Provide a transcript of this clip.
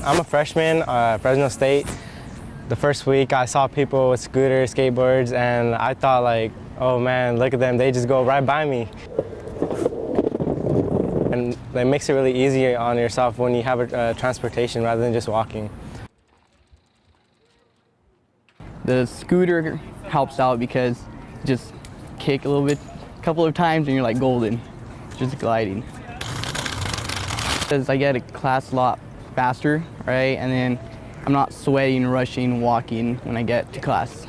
I'm a freshman at Fresno State. The first week I saw people with scooters, skateboards, and I thought like, oh man, look at them, they just go right by me. And it makes it really easy on yourself when you have a transportation rather than just walking. The scooter helps out because you just kick a little bit, a couple of times, and you're like golden, just gliding. Because I get to class a lot faster, right? And then I'm not sweating, rushing, walking when I get to class.